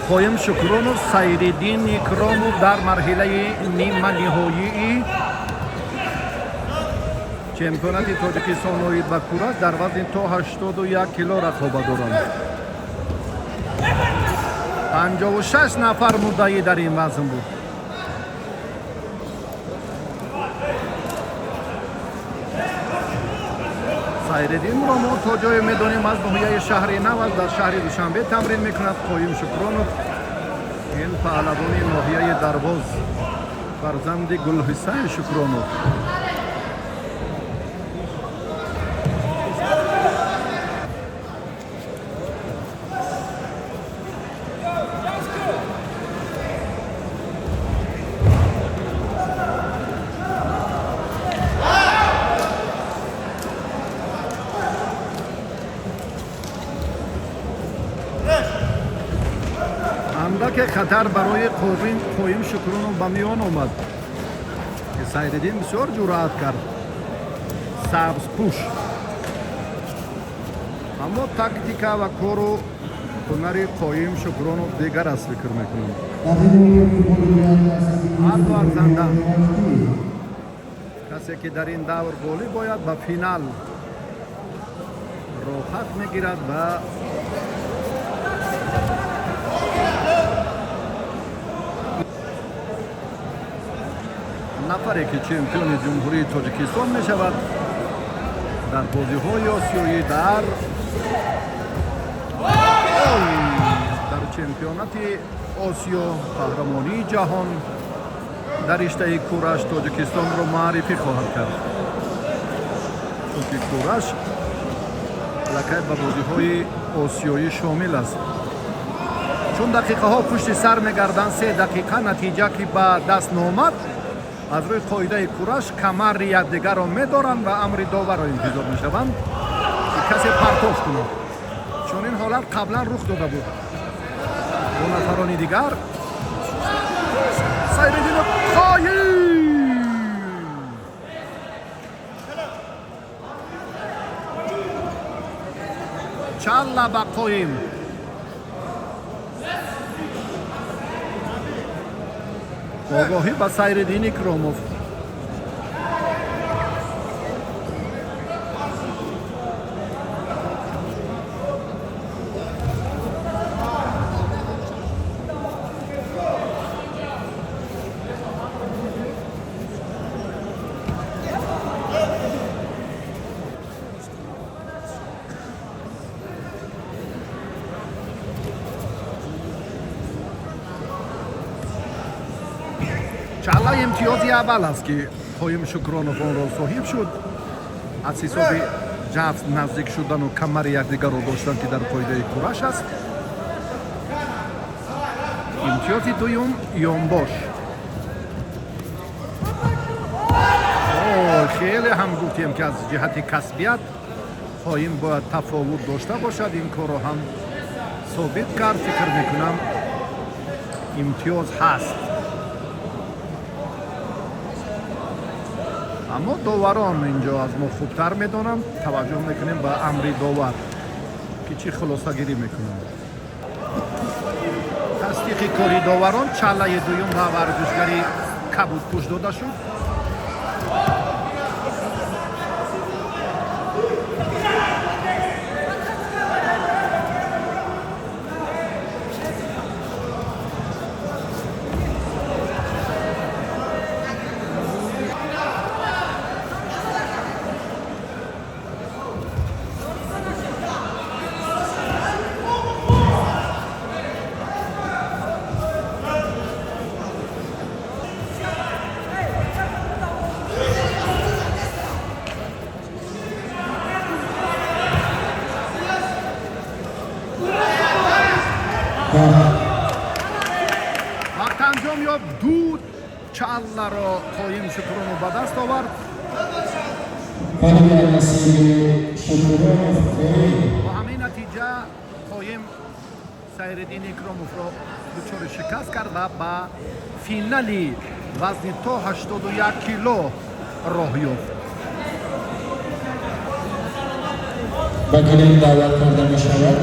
قایم شکرانوف سیرالدین اکراموف در مرحله نیمه نهایی چمپیونات تاجیکستان اوید با کورش در وزن تا 81 کیلو رقابت دارند. 56 نفر مدعی در این وزن بود. سیرالدین را ما تا جای میدانیم از ناحیه شهر نو در شهر دوشنبه تمرین میکند. قایم شکرانوف این پهلوان ناحیه درواز فرزند گلحسین شکرانوف. که خطر برای قایم شکرانوف به میان آمد که سیرالدین بسیار جرأت کرد. سبز پوش اما تاکتیکا و کار و هنر قایم شکرانوف دیگر است فکر میکنم. هر دو ارزنده کسی که در این دور گلی باید به فینال راحت میگیرد و نفری که چمپیون جمهوری تاجیکستان می شود در بازی‌های آسیایی در چمپیونات آسیا قهرمانی جهان در رشته کورش تاجیکستان را معرفی خواهد کرد، چون کورش لقب به بازی‌های آسیایی شامل است. چون دقیقه ها پشت سر می‌گردند 3 دقیقه نتیجه که به دست نامد از روی قاعده کورش کمر یکدیگر را می‌دارند و امر داور را انتظار می‌شوند که کسی پرتاب کند، چون این حالت قبلا رخ داده بود. دو نفران دیگر سیرالدین قایم چالا با قایم آگاهی به سیرالدین اکراموف. چالا امتیازی اول است که قایم شکرانوف آن را صاحب شد. از حساب جفت نزدیک شدن و کمر یکدیگر را داشتن که در قاعده کورش است. امتیازی دوم یانباش. خیلی هم گفتیم که از جهت کسبیت قایم باید تفاوت داشته باشد. این کار را هم ثابت کرد. فکر میکنم امتیاز هست. اما داوران اینجا از ما خوبتر میدونم. توجه میکنیم به امر داور که چی خلاصه گیری میکنم. تصدیق کاری داوران چاله دویم به ورزشگری کبود پوش داده شد. وقت انجام یافت. دو چالا را قایم شکرانوف به دست آورد. با همین نتیجه قایم سیرالدین اکراموف را دچار شکست کرد و به فینالی وزن تا 81 کیلو راه یافت. و گلیم دعوت کرده می شود